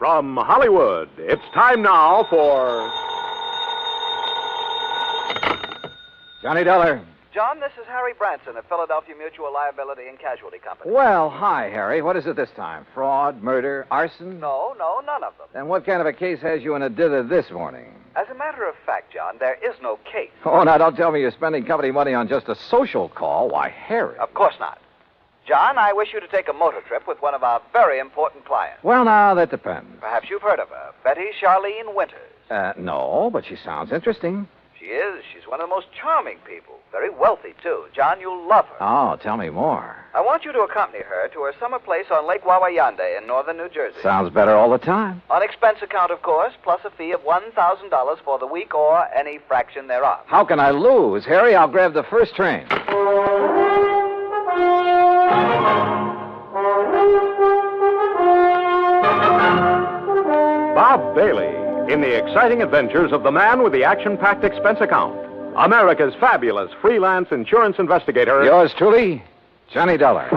From Hollywood, it's time now for... Johnny Dollar. John, this is Harry Branson of Philadelphia Mutual Liability and Casualty Company. Well, hi, Harry. What is it this time? Fraud, murder, arson? No, none of them. Then what kind of a case has you in a dither this morning? As a matter of fact, John, there is no case. Oh, now don't tell me you're spending company money on just a social call. Why, Harry. Of course not. John, I wish you to take a motor trip with one of our very important clients. Well, now, that depends. Perhaps you've heard of her, Betty Charlene Winters. No, but she sounds interesting. She is. She's one of the most charming people. Very wealthy, too. John, you'll love her. Oh, tell me more. I want you to accompany her to her summer place on Lake Wayward in northern New Jersey. Sounds better all the time. On expense account, of course, plus a fee of $1,000 for the week or any fraction thereof. How can I lose? Harry, I'll grab the first train. Bob Bailey in the exciting adventures of the man with the action-packed expense account. America's fabulous freelance insurance investigator. Yours truly, Johnny Dollar.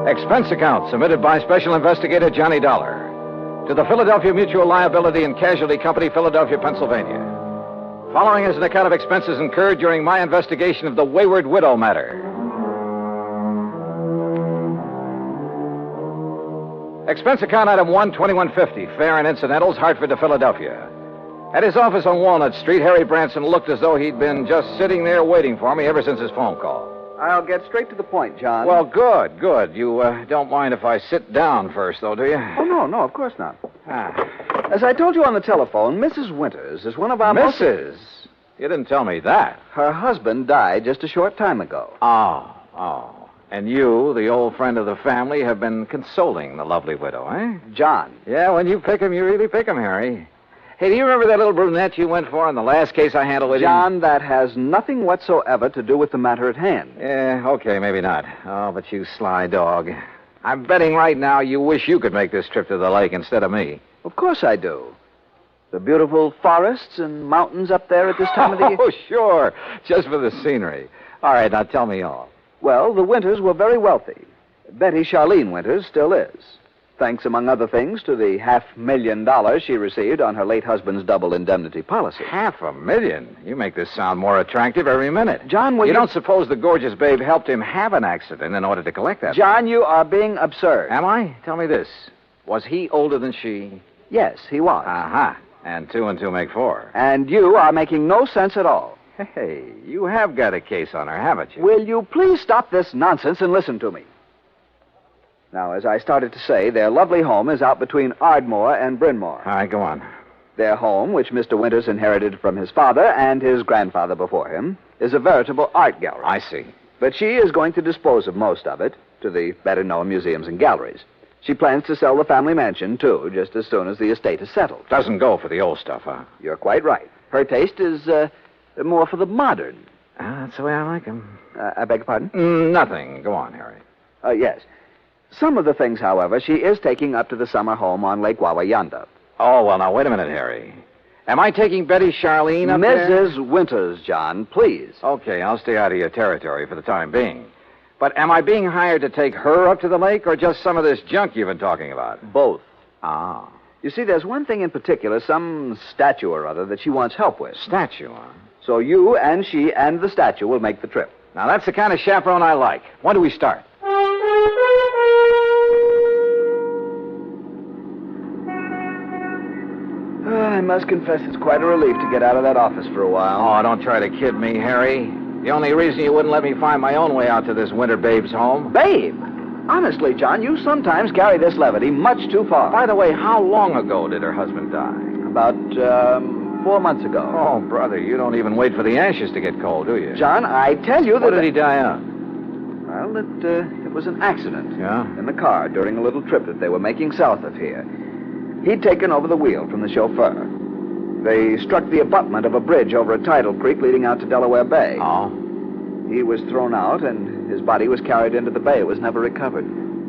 Expense account submitted by Special Investigator Johnny Dollar to the Philadelphia Mutual Liability and Casualty Company, Philadelphia, Pennsylvania. Following is an account of expenses incurred during my investigation of the Wayward widow matter. Expense account item 12150, fare and incidentals, Hartford to Philadelphia. At his office on Walnut Street, Harry Branson looked as though he'd been just sitting there waiting for me ever since his phone call. I'll get straight to the point, John. Well, good. You don't mind if I sit down first, though, do you? Oh, no, of course not. Ah. As I told you on the telephone, Mrs. Winters is one of our Mrs.? You didn't tell me that. Her husband died just a short time ago. Oh. And you, the old friend of the family, have been consoling the lovely widow, eh? John. Yeah, when you pick 'em, you really pick 'em, Harry. Hey, do you remember that little brunette you went for in the last case I handled with you? John, that has nothing whatsoever to do with the matter at hand. Yeah, okay, maybe not. Oh, but you sly dog. I'm betting right now you wish you could make this trip to the lake instead of me. Of course I do. The beautiful forests and mountains up there at this time of the year. Oh, sure. Just for the scenery. All right, now tell me all. Well, the Winters were very wealthy. Betty Charlene Winters still is. Thanks, among other things, to the $500,000 she received on her late husband's double indemnity policy. $500,000? You make this sound more attractive every minute. John, will you don't suppose the gorgeous babe helped him have an accident in order to collect that? John, you are being absurd. Am I? Tell me this. Was he older than she? Yes, he was. Uh-huh. And 2 and 2 make 4. And you are making no sense at all. Hey, you have got a case on her, haven't you? Will you please stop this nonsense and listen to me? Now, as I started to say, their lovely home is out between Ardmore and Bryn Mawr. All right, go on. Their home, which Mr. Winters inherited from his father and his grandfather before him, is a veritable art gallery. I see. But she is going to dispose of most of it to the better-known museums and galleries. She plans to sell the family mansion, too, just as soon as the estate is settled. Doesn't go for the old stuff, huh? You're quite right. Her taste is more for the modern. That's the way I like 'em. I beg your pardon? Nothing. Go on, Harry. Yes. Some of the things, however, she is taking up to the summer home on Lake Wawa. Oh, well, now, wait a minute, Harry. Am I taking Betty Charlene up there? Mrs. Winters, John, please. Okay, I'll stay out of your territory for the time being. But am I being hired to take her up to the lake or just some of this junk you've been talking about? Both. Ah. You see, there's one thing in particular, some statue or other, that she wants help with. Statue, huh? So you and she and the statue will make the trip. Now, that's the kind of chaperone I like. When do we start? I must confess it's quite a relief to get out of that office for a while. Oh, don't try to kid me, Harry. The only reason you wouldn't let me find my own way out to this winter babe's home. Babe! Honestly, John, you sometimes carry this levity much too far. By the way, how long ago did her husband die? About, 4 months ago. Oh, brother, you don't even wait for the ashes to get cold, do you? John, I tell you that... What did he die of? Well, it was an accident. Yeah? In the car during a little trip that they were making south of here. He'd taken over the wheel from the chauffeur. They struck the abutment of a bridge over a tidal creek leading out to Delaware Bay. Oh? He was thrown out, and his body was carried into the bay. It was never recovered.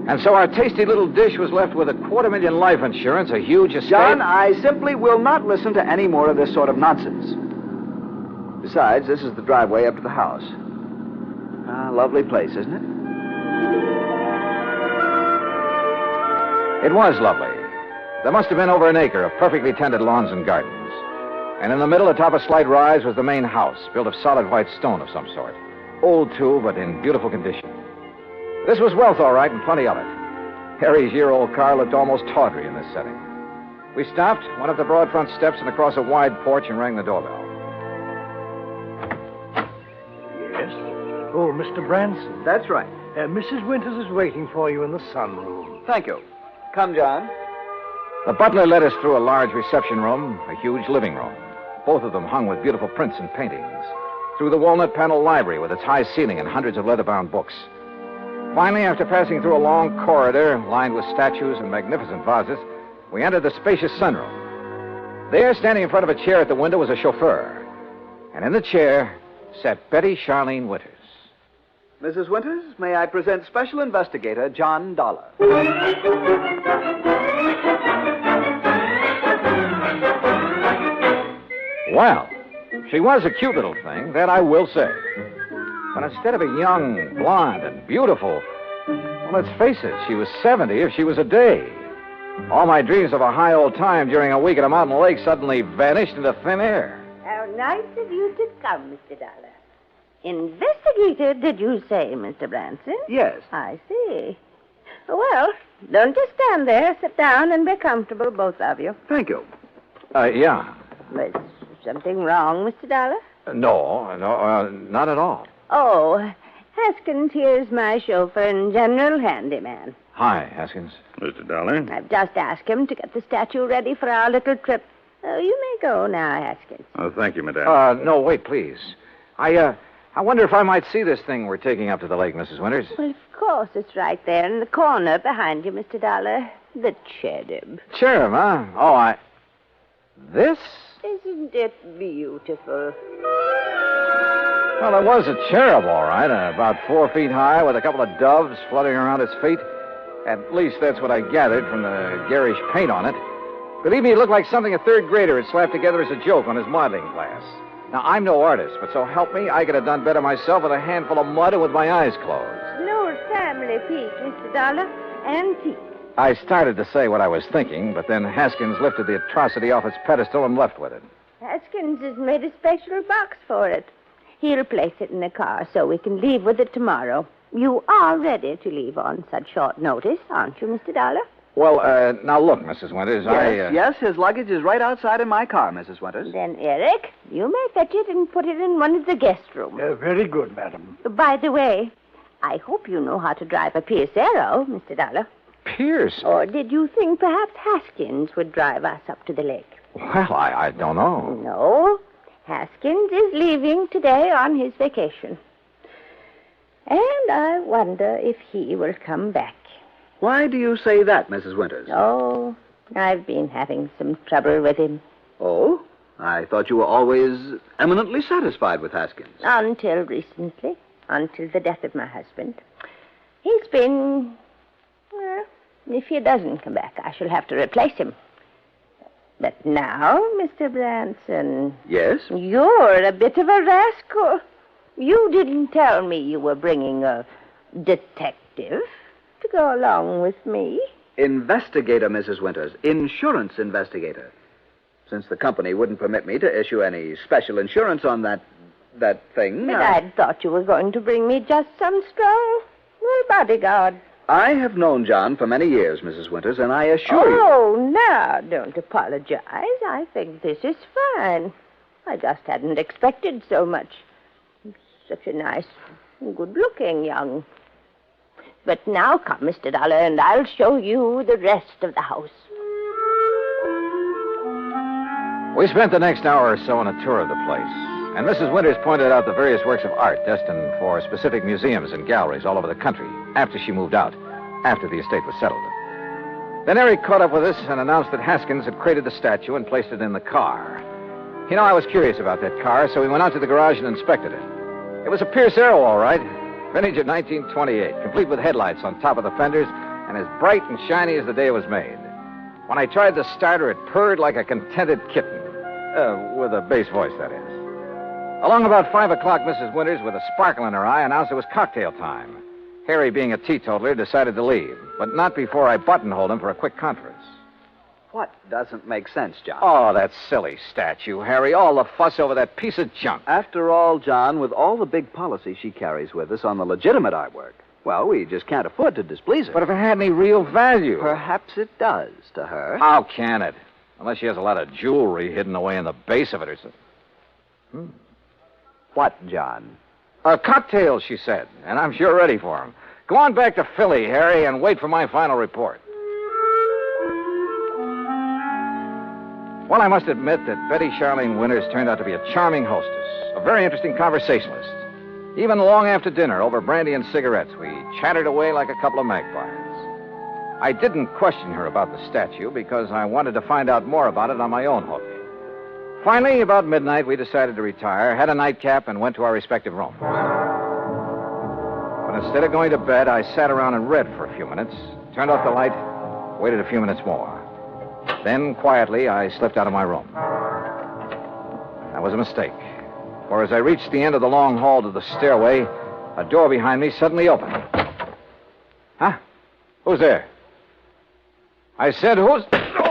And so our tasty little dish was left with $250,000 life insurance, a huge estate... John, I simply will not listen to any more of this sort of nonsense. Besides, this is the driveway up to the house. Ah, lovely place, isn't it? It was lovely. There must have been over an acre of perfectly tended lawns and gardens. And in the middle, atop a slight rise, was the main house, built of solid white stone of some sort. Old, too, but in beautiful condition. This was wealth, all right, and plenty of it. Harry's year-old car looked almost tawdry in this setting. We stopped, went up the broad front steps and across a wide porch and rang the doorbell. Yes? Oh, Mr. Branson. That's right. Mrs. Winters is waiting for you in the sunroom. Thank you. Come, John. The butler led us through a large reception room, a huge living room, both of them hung with beautiful prints and paintings, through the walnut-paneled library with its high ceiling and hundreds of leather-bound books. Finally, after passing through a long corridor lined with statues and magnificent vases, we entered the spacious sunroom. There, standing in front of a chair at the window, was a chauffeur. And in the chair sat Betty Charlene Winters. Mrs. Winters, may I present Special Investigator John Dollar. Well, she was a cute little thing, that I will say. But instead of a young, blonde, and beautiful, well, let's face it, she was 70 if she was a day. All my dreams of a high old time during a week at a mountain lake suddenly vanished into thin air. How nice of you to come, Mr. Dollar. Investigator, did you say, Mr. Branson? Yes. I see. Well, don't just stand there. Sit down and be comfortable, both of you. Thank you. Yeah. Was something wrong, Mr. Dollar? No, not at all. Oh, Haskins here's my chauffeur and general handyman. Hi, Haskins. Mr. Dollar? I've just asked him to get the statue ready for our little trip. Oh, you may go now, Haskins. Oh, thank you, madame. No, wait, please. I wonder if I might see this thing we're taking up to the lake, Mrs. Winters. Well, of course, it's right there in the corner behind you, Mr. Dollar. The cherub. Cherub, huh? Oh, This? Isn't it beautiful? Well, it was a cherub, all right, about 4 feet high, with a couple of doves fluttering around its feet. At least that's what I gathered from the garish paint on it. Believe me, it looked like something a third grader had slapped together as a joke on his modeling class. Now, I'm no artist, but so help me, I could have done better myself with a handful of mud and with my eyes closed. An old family piece, Mr. Dollar. Antique. I started to say what I was thinking, but then Haskins lifted the atrocity off its pedestal and left with it. Haskins has made a special box for it. He'll place it in the car so we can leave with it tomorrow. You are ready to leave on such short notice, aren't you, Mr. Dollar? Well, now look, Mrs. Winters, Yes, his luggage is right outside in my car, Mrs. Winters. Then, Eric, you may fetch it and put it in one of the guest rooms. Very good, madam. By the way, I hope you know how to drive a Pierce Arrow, Mr. Dollar. Pierce? Or did you think perhaps Haskins would drive us up to the lake? Well, I don't know. No. Haskins is leaving today on his vacation. And I wonder if he will come back. Why do you say that, Mrs. Winters? Oh, I've been having some trouble with him. Oh? I thought you were always eminently satisfied with Haskins. Until recently. Until the death of my husband. He's been... Well, if he doesn't come back, I shall have to replace him. But now, Mr. Branson... Yes? You're a bit of a rascal. You didn't tell me you were bringing a detective to go along with me. Investigator, Mrs. Winters. Insurance investigator. Since the company wouldn't permit me to issue any special insurance on that thing... But I'd thought you were going to bring me just some strong bodyguard. I have known John for many years, Mrs. Winters, and I assure you... Oh, now, don't apologize. I think this is fine. I just hadn't expected so much. Such a nice, good-looking young... But now come, Mr. Dollar, and I'll show you the rest of the house. We spent the next hour or so on a tour of the place, and Mrs. Winters pointed out the various works of art destined for specific museums and galleries all over the country after she moved out, after the estate was settled. Then Eric caught up with us and announced that Haskins had created the statue and placed it in the car. You know, I was curious about that car, so we went out to the garage and inspected it. It was a Pierce Arrow, all right. Vintage of 1928, complete with headlights on top of the fenders and as bright and shiny as the day it was made. When I tried to start her, it purred like a contented kitten. With a bass voice, that is. Along about 5 o'clock, Mrs. Winters, with a sparkle in her eye, announced it was cocktail time. Harry, being a teetotaler, decided to leave, but not before I buttonholed him for a quick conference. What doesn't make sense, John? Oh, that silly statue, Harry. All the fuss over that piece of junk. After all, John, with all the big policy she carries with us on the legitimate artwork, well, we just can't afford to displease her. But if it had any real value... Perhaps it does to her. How can it? Unless she has a lot of jewelry hidden away in the base of it or something. What, John? Cocktails, she said, and I'm sure ready for them. Go on back to Philly, Harry, and wait for my final report. Well, I must admit that Betty Charlene Winters turned out to be a charming hostess, a very interesting conversationalist. Even long after dinner, over brandy and cigarettes, we chattered away like a couple of magpies. I didn't question her about the statue because I wanted to find out more about it on my own hook. Finally, about midnight, we decided to retire, had a nightcap, and went to our respective rooms. But instead of going to bed, I sat around and read for a few minutes, turned off the light, waited a few minutes more. Then, quietly, I slipped out of my room. That was a mistake, for as I reached the end of the long hall to the stairway, a door behind me suddenly opened. Huh? Who's there? I said, who's... Oh!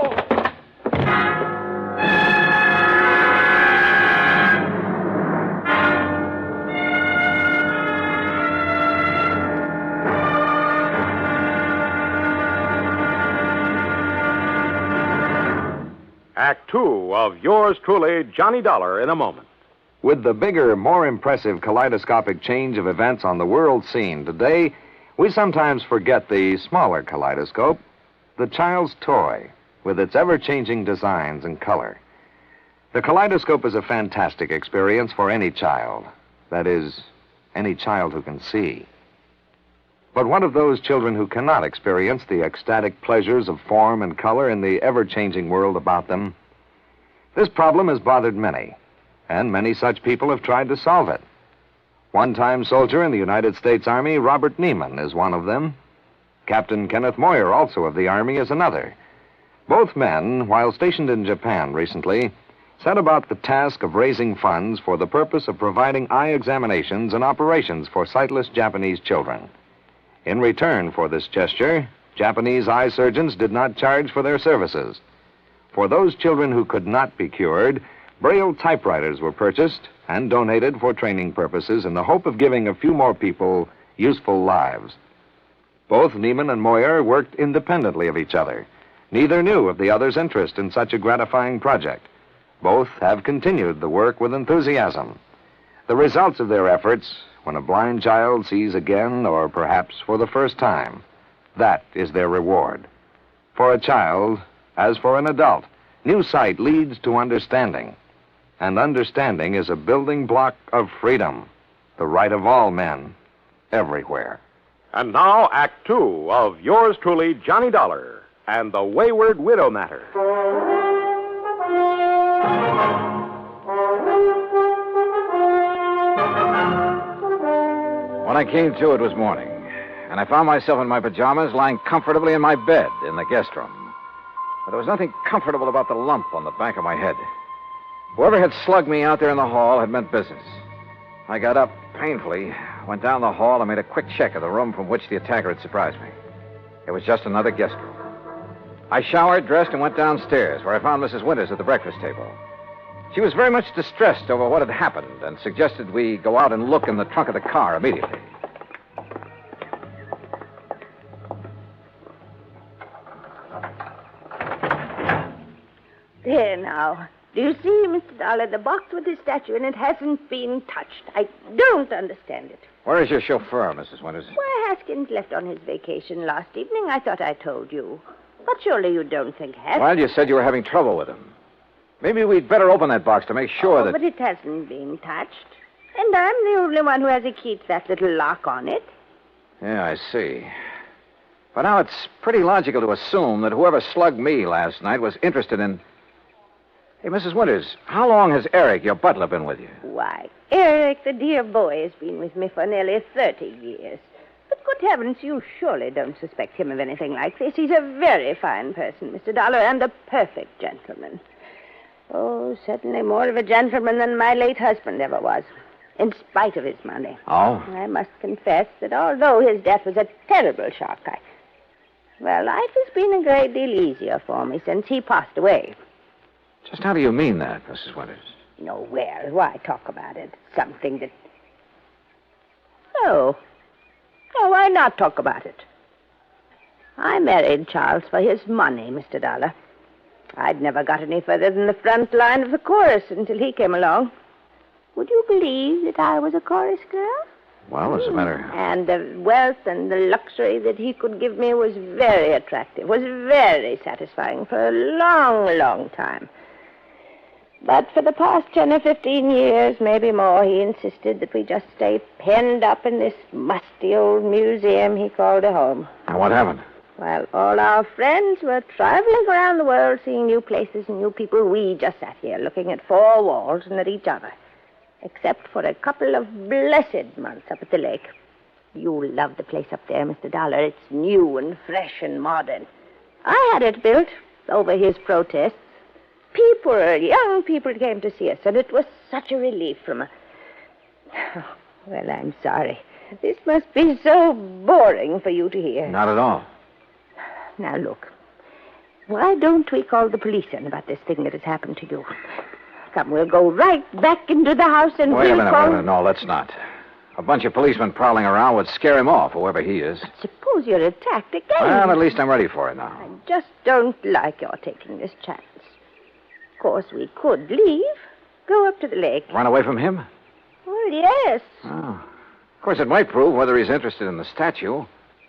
Act Two of yours truly, Johnny Dollar, in a moment. With the bigger, more impressive kaleidoscopic change of events on the world scene today, we sometimes forget the smaller kaleidoscope, the child's toy, with its ever-changing designs and color. The kaleidoscope is a fantastic experience for any child. That is, any child who can see. But what of those children who cannot experience the ecstatic pleasures of form and color in the ever-changing world about them? This problem has bothered many, and many such people have tried to solve it. One-time soldier in the United States Army, Robert Neiman, is one of them. Captain Kenneth Moyer, also of the Army, is another. Both men, while stationed in Japan recently, set about the task of raising funds for the purpose of providing eye examinations and operations for sightless Japanese children. In return for this gesture, Japanese eye surgeons did not charge for their services. For those children who could not be cured, Braille typewriters were purchased and donated for training purposes in the hope of giving a few more people useful lives. Both Neiman and Moyer worked independently of each other. Neither knew of the other's interest in such a gratifying project. Both have continued the work with enthusiasm. The results of their efforts, when a blind child sees again, or perhaps for the first time, that is their reward. For a child, as for an adult, new sight leads to understanding. And understanding is a building block of freedom, the right of all men, everywhere. And now, Act Two of yours truly, Johnny Dollar, and the Wayward Widow Matter. When I came to, it was morning, and I found myself in my pajamas lying comfortably in my bed in the guest room. But there was nothing comfortable about the lump on the back of my head. Whoever had slugged me out there in the hall had meant business. I got up painfully, went down the hall, and made a quick check of the room from which the attacker had surprised me. It was just another guest room. I showered, dressed, and went downstairs, where I found Mrs. Winters at the breakfast table. She was very much distressed over what had happened and suggested we go out and look in the trunk of the car immediately. There now. Do you see, Mr. Dollar, the box with the statue in it hasn't been touched. I don't understand it. Where is your chauffeur, Mrs. Winters? Why, Haskins left on his vacation last evening. I thought I told you. But surely you don't think Haskins... Well, you said you were having trouble with him. Maybe we'd better open that box to make sure that... But it hasn't been touched. And I'm the only one who has a key to that little lock on it. Yeah, I see. But now it's pretty logical to assume that whoever slugged me last night was interested in... Hey, Mrs. Winters, how long has Eric, your butler, been with you? Why, Eric, the dear boy, has been with me for nearly 30 years. But good heavens, you surely don't suspect him of anything like this. He's a very fine person, Mr. Dollar, and a perfect gentleman. Oh, certainly more of a gentleman than my late husband ever was, in spite of his money. Oh? I must confess that although his death was a terrible shock, life has been a great deal easier for me since he passed away. Just how do you mean that, Mrs. Winters? No, well, why talk about it? Something that... Oh, why not talk about it? I married Charles for his money, Mr. Dollar. I'd never got any further than the front line of the chorus until he came along. Would you believe that I was a chorus girl? Well, as a matter... And the wealth and the luxury that he could give me was very attractive, was very satisfying for a long, long time. But for the past 10 or 15 years, maybe more, he insisted that we just stay penned up in this musty old museum he called a home. Now, what happened? While all our friends were traveling around the world, seeing new places and new people, we just sat here looking at four walls and at each other. Except for a couple of blessed months up at the lake. You'll love the place up there, Mr. Dollar. It's new and fresh and modern. I had it built over his protests. Young people came to see us, and it was such a relief from a... Well, I'm sorry. This must be so boring for you to hear. Not at all. Now, look. Why don't we call the police in about this thing that has happened to you? Come, we'll go right back into the house and Wait a we'll minute, call... wait a minute. No, let's not. A bunch of policemen prowling around would scare him off, whoever he is. But suppose you're attacked again. Well, at least I'm ready for it now. I just don't like your taking this chance. Of course, we could leave. Go up to the lake. Run away from him? Well, yes. Oh. Of course, it might prove whether he's interested in the statue.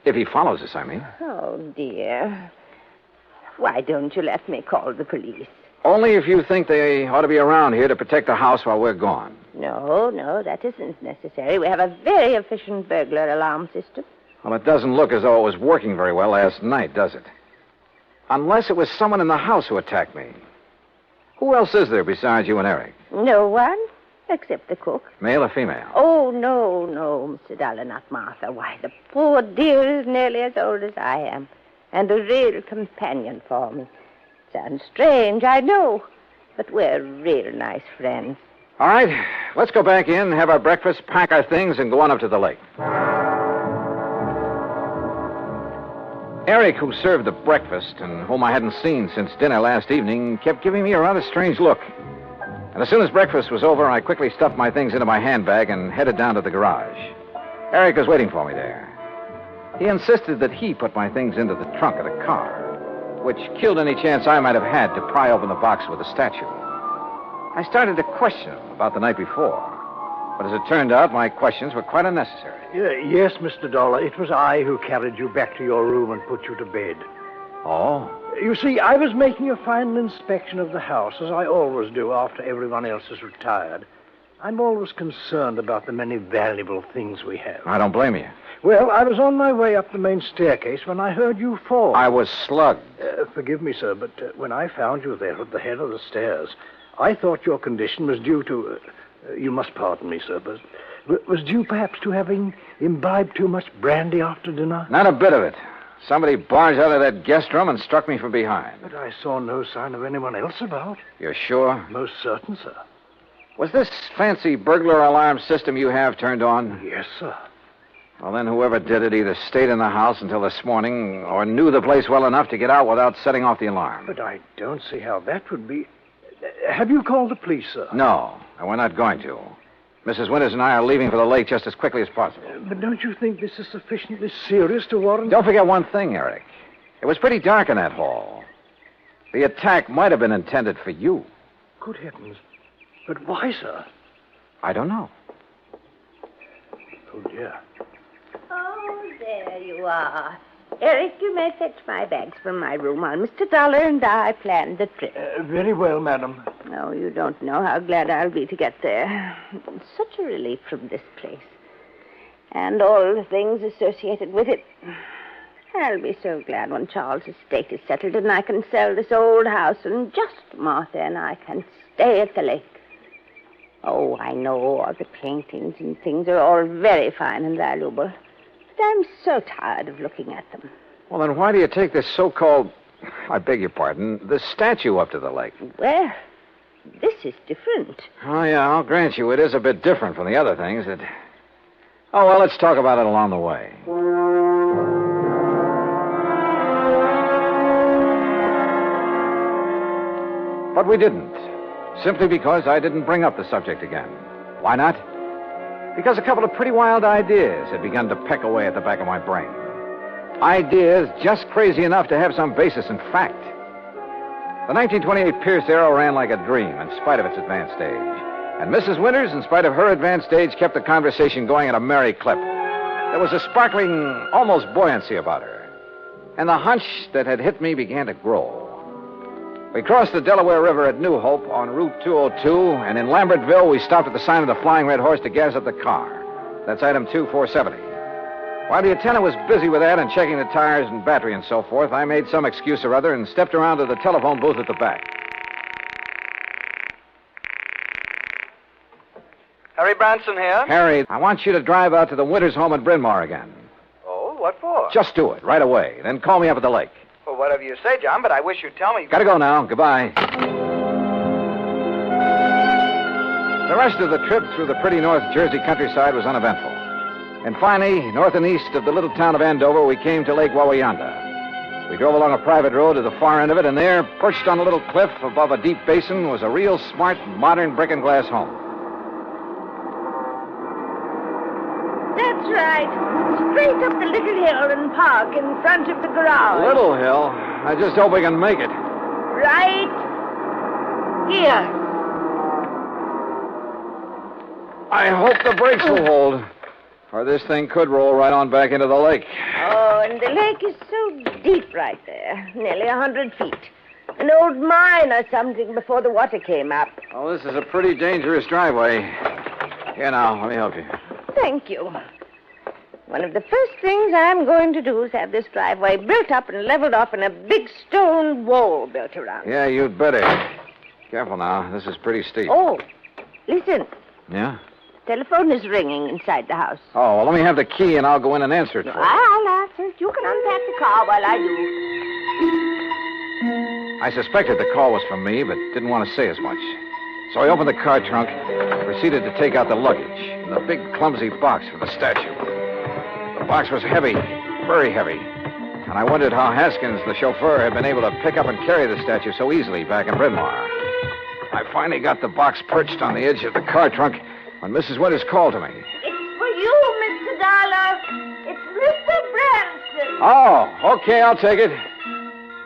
If he follows us, I mean. Oh, dear. Why don't you let me call the police? Only if you think they ought to be around here to protect the house while we're gone. No, that isn't necessary. We have a very efficient burglar alarm system. Well, it doesn't look as though it was working very well last night, does it? Unless it was someone in the house who attacked me. Who else is there besides you and Eric? No one, except the cook. Male or female? Oh, no, Mr. Dollar, not Martha. Why, the poor dear is nearly as old as I am, and a real companion for me. Sounds strange, I know, but we're real nice friends. All right, let's go back in, have our breakfast, pack our things, and go on up to the lake. Eric, who served the breakfast and whom I hadn't seen since dinner last evening, kept giving me a rather strange look. And as soon as breakfast was over, I quickly stuffed my things into my handbag and headed down to the garage. Eric was waiting for me there. He insisted that he put my things into the trunk of the car, which killed any chance I might have had to pry open the box with the statue. I started to question him about the night before, but as it turned out, my questions were quite unnecessary. Yes, Mr. Dollar, it was I who carried you back to your room and put you to bed. Oh? You see, I was making a final inspection of the house, as I always do after everyone else has retired. I'm always concerned about the many valuable things we have. I don't blame you. Well, I was on my way up the main staircase when I heard you fall. I was slugged. Forgive me, sir, but when I found you there at the head of the stairs, I thought your condition was due to... you must pardon me, sir, but was due perhaps to having imbibed too much brandy after dinner? Not a bit of it. Somebody barged out of that guest room and struck me from behind. But I saw no sign of anyone else about. You're sure? Most certain, sir. Was this fancy burglar alarm system you have turned on? Yes, sir. Well, then whoever did it either stayed in the house until this morning or knew the place well enough to get out without setting off the alarm. But I don't see how that would be... Have you called the police, sir? No, and we're not going to. Mrs. Winters and I are leaving for the lake just as quickly as possible. But don't you think this is sufficiently serious to warrant... Don't forget one thing, Eric. It was pretty dark in that hall. The attack might have been intended for you. Good heavens. But why, sir? I don't know. Oh, dear. Oh, there you are. Eric, you may fetch my bags from my room while Mr. Dollar and I planned the trip. Very well, madam. Oh, you don't know how glad I'll be to get there. It's such a relief from this place. And all the things associated with it. I'll be so glad when Charles' estate is settled and I can sell this old house and just Martha and I can stay at the lake. Oh, I know all the paintings and things are all very fine and valuable. I'm so tired of looking at them. Well, then why do you take this so-called, I beg your pardon, this statue up to the lake? Well, this is different. Oh, yeah, I'll grant you it is a bit different from the other things that... Oh, well, let's talk about it along the way. But we didn't. Simply because I didn't bring up the subject again. Why not? Because a couple of pretty wild ideas had begun to peck away at the back of my brain. Ideas just crazy enough to have some basis in fact. The 1928 Pierce Arrow ran like a dream in spite of its advanced age. And Mrs. Winters, in spite of her advanced age, kept the conversation going at a merry clip. There was a sparkling, almost buoyancy about her. And the hunch that had hit me began to grow. We crossed the Delaware River at New Hope on Route 202, and in Lambertville, we stopped at the sign of the Flying Red Horse to gas up the car. That's item 2470. While the attendant was busy with that and checking the tires and battery and so forth, I made some excuse or other and stepped around to the telephone booth at the back. Harry Branson here. Harry, I want you to drive out to the Winters home at Bryn Mawr again. Oh, what for? Just do it, right away. Then call me up at the lake. Well, whatever you say, John, but I wish you'd tell me... Gotta go now. Goodbye. The rest of the trip through the pretty North Jersey countryside was uneventful. And finally, north and east of the little town of Andover, we came to Lake Wawayanda. We drove along a private road to the far end of it, and there, perched on a little cliff above a deep basin, was a real smart, modern brick and glass home. That's right. Straight up the little hill and park in front of the garage. Little hill? I just hope we can make it. Right here. I hope the brakes will hold, or this thing could roll right on back into the lake. Oh, and the lake is so deep right there. Nearly 100 feet. An old mine or something before the water came up. Oh, this is a pretty dangerous driveway. Here now, let me help you. Thank you. One of the first things I'm going to do is have this driveway built up and leveled off and a big stone wall built around it. Yeah, you'd better. Careful now. This is pretty steep. Oh, listen. Yeah? Telephone is ringing inside the house. Oh, well, let me have the key and I'll go in and answer it for you. I'll answer it. You can unpack the car while I do. I suspected the call was from me, but didn't want to say as much. So I opened the car trunk and proceeded to take out the luggage and the big, clumsy box for the statue. The box was heavy, very heavy. And I wondered how Haskins, the chauffeur, had been able to pick up and carry the statue so easily back in Bryn Mawr. I finally got the box perched on the edge of the car trunk when Mrs. Winters called to me. It's for you, Mr. Dollar. It's Mr. Branson. Oh, okay, I'll take it.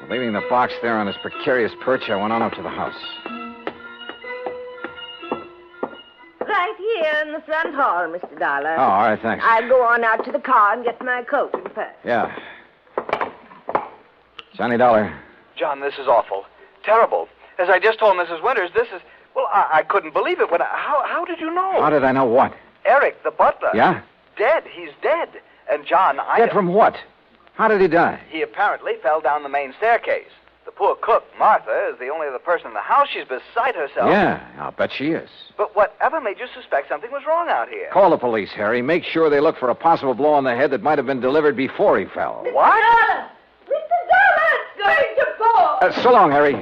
Leaving the box there on his precarious perch, I went on up to the house. Right here in the front hall, Mr. Dollar. Oh, all right, thanks. I'll go on out to the car and get my coat and purse. Yeah. Johnny Dollar. John, this is awful. Terrible. As I just told Mrs. Winters, this is... Well, I couldn't believe it. How did you know? How did I know what? Eric, the butler. Yeah? Dead. He's dead. And John, Dead from what? How did he die? He apparently fell down the main staircase. The poor cook, Martha, is the only other person in the house. She's beside herself. Yeah, I'll bet she is. But whatever made you suspect something was wrong out here? Call the police, Harry. Make sure they look for a possible blow on the head that might have been delivered before he fell. What? Mr. Dollar's going to fall. So long, Harry.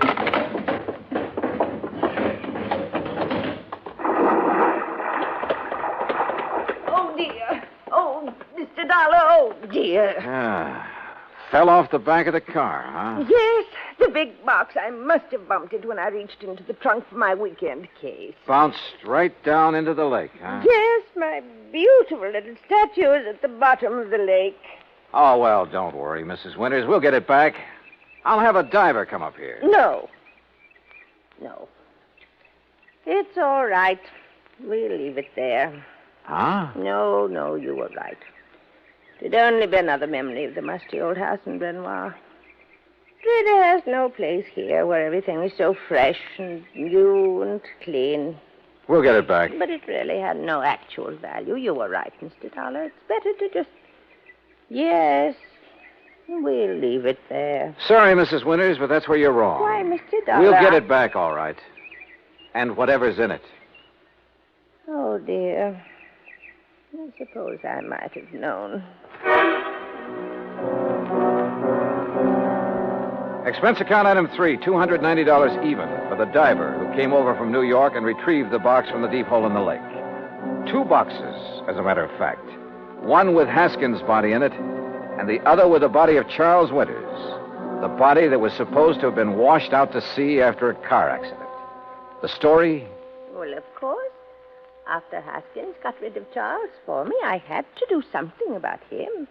Oh, dear. Oh, Mr. Dollar, oh, dear. Fell off the back of the car, huh? Yes, the big box. I must have bumped it when I reached into the trunk for my weekend case. Bounced right down into the lake, huh? Yes, my beautiful little statue is at the bottom of the lake. Oh, well, don't worry, Mrs. Winters. We'll get it back. I'll have a diver come up here. No. It's all right. We'll leave it there. Huh? No, you were right. It'd only be another memory of the musty old house in Bryn Mawr. It has no place here where everything is so fresh and new and clean. We'll get it back. But it really had no actual value. You were right, Mr. Dollar. It's better to just... Yes, we'll leave it there. Sorry, Mrs. Winters, but that's where you're wrong. Why, Mr. Dollar... We'll get it back, all right. And whatever's in it. Oh, dear. I suppose I might have known. Expense account item 3, $290 even for the diver who came over from New York and retrieved the box from the deep hole in the lake. 2 boxes, as a matter of fact. One with Haskins' body in it, and the other with the body of Charles Winters, the body that was supposed to have been washed out to sea after a car accident. The story? Well, of course. After Haskins got rid of Charles for me, I had to do something about him.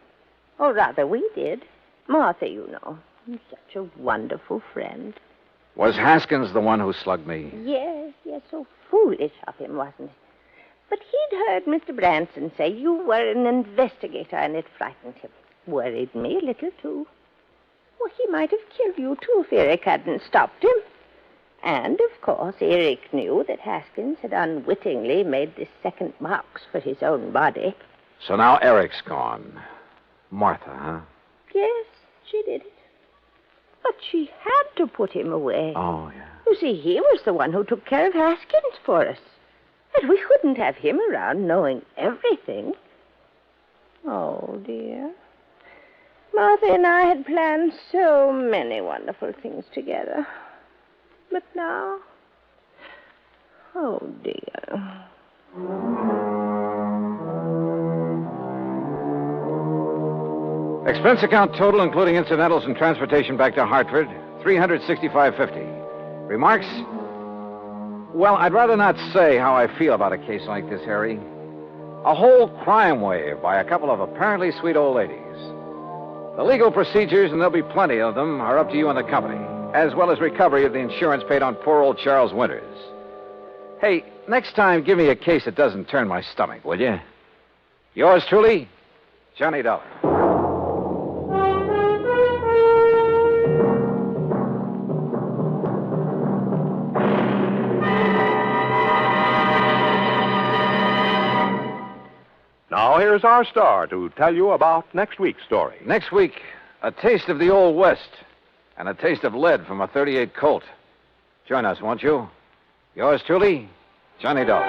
Or rather, we did. Martha, you know. Such a wonderful friend. Was Haskins the one who slugged me? Yes, so foolish of him, wasn't it? But he'd heard Mr. Branson say you were an investigator, and it frightened him. Worried me a little, too. Well, he might have killed you, too, if Eric hadn't stopped him. And, of course, Eric knew that Haskins had unwittingly made this second box for his own body. So now Eric's gone. Martha, huh? Yes, she did it. But she had to put him away. Oh, yeah. You see, he was the one who took care of Haskins for us. And we couldn't have him around knowing everything. Oh, dear. Martha and I had planned so many wonderful things together. But now... Oh, dear. Expense account total, including incidentals and transportation back to Hartford, $365.50. Remarks? Well, I'd rather not say how I feel about a case like this, Harry. A whole crime wave by a couple of apparently sweet old ladies. The legal procedures, and there'll be plenty of them, are up to you and the company, as well as recovery of the insurance paid on poor old Charles Winters. Hey, next time, give me a case that doesn't turn my stomach, will you? Yours truly, Johnny Dollar. Now, here's our star to tell you about next week's story. Next week, a taste of the Old West and a taste of lead from a .38 Colt. Join us, won't you? Yours truly, Johnny Dollar.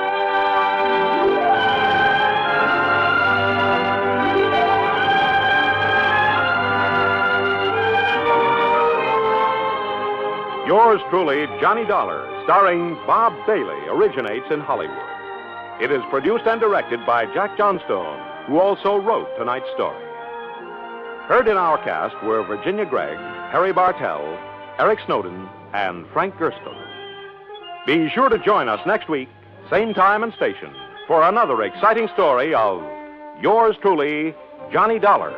Yours truly, Johnny Dollar, starring Bob Bailey, originates in Hollywood. It is produced and directed by Jack Johnstone, who also wrote tonight's story. Heard in our cast were Virginia Gregg, Harry Bartell, Eric Snowden, and Frank Gerstner. Be sure to join us next week, same time and station, for another exciting story of Yours truly, Johnny Dollar.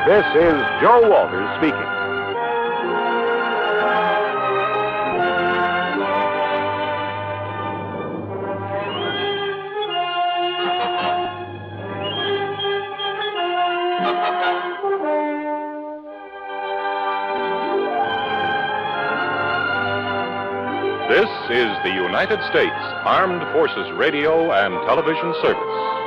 This is Joe Walters speaking. This is the United States Armed Forces Radio and Television Service.